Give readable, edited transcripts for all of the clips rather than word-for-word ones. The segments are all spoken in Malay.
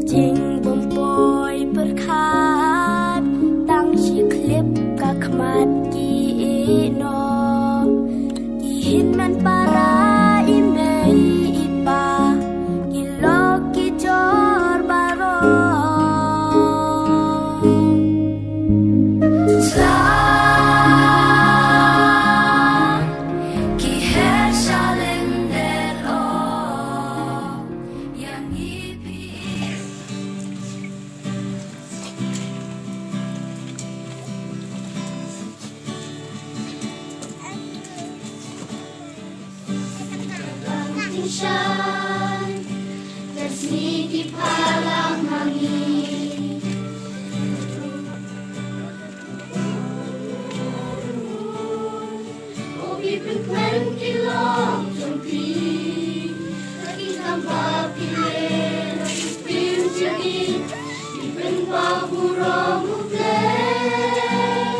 Jing bomboy berkat tang si klip ka khmat ki no ki hin man para imei ipa ki lo ki jor baro ki her shalender o yang ipi Shine, tersni di palang angin. Obi berkwen kilong jompi, lagi tambah pilih, lagi pil jadi, iben pahurong mutleh.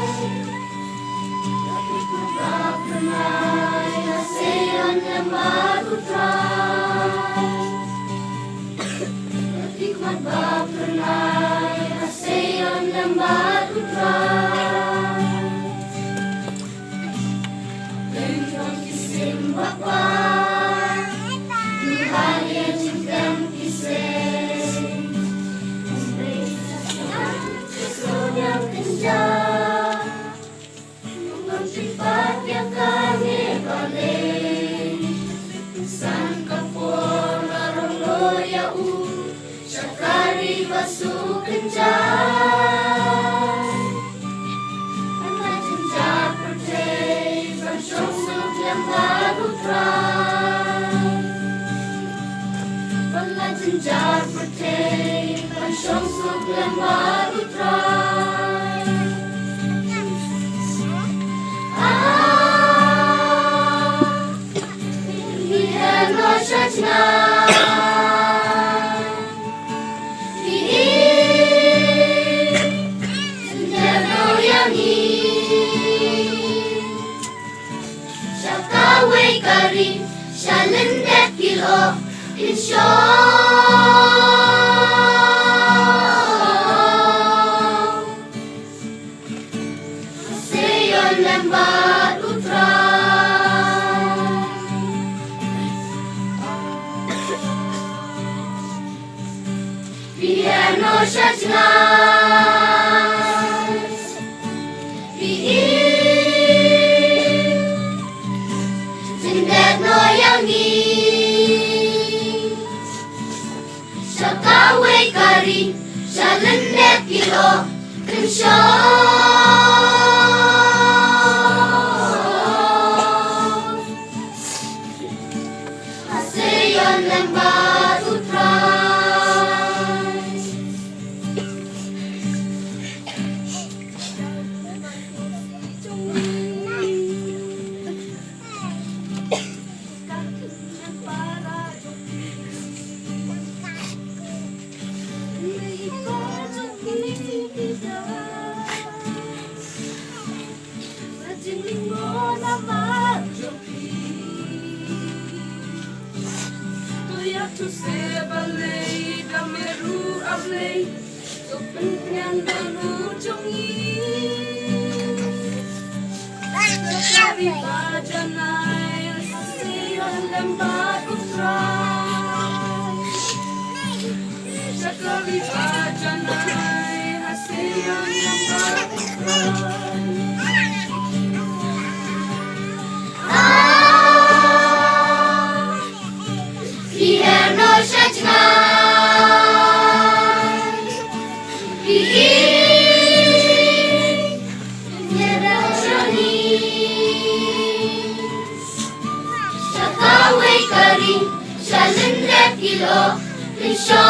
Lagi kubak renai, asean yang baru Bapernai asean lembat utrai Bentong kisim bakwan Tuhan yang cintam kisim Kesun yang kencang Menghentikan yang kami balik Kesan kapur larang loyau Syakari basuh kencan Anak jenjak percaya Bersyong suk yang baru terai Anak jenjak percaya Bersyong suk yang baru terai Ini hello syajna Kari shalendek kilo insya Seyon lembat utrai Piano syajnas Syakawe kari shalendek kilo kensyo Haseyon lembat utrai Tu se balei da meru ablei tu penyan danu jongi Kari bajanai Siyon lembat utrai Kari bajanai Siyon lembat utrai Syakaway kari shalendek kilo insya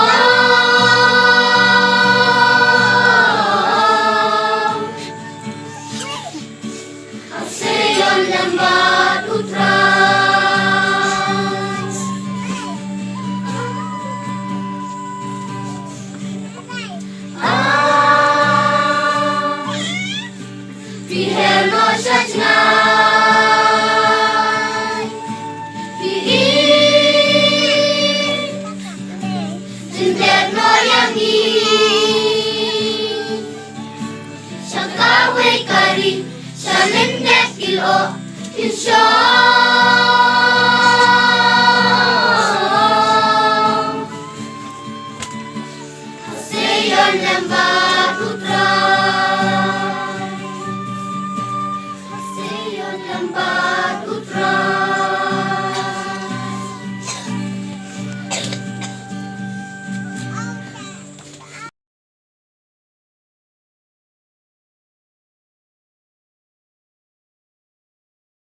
kilo, insya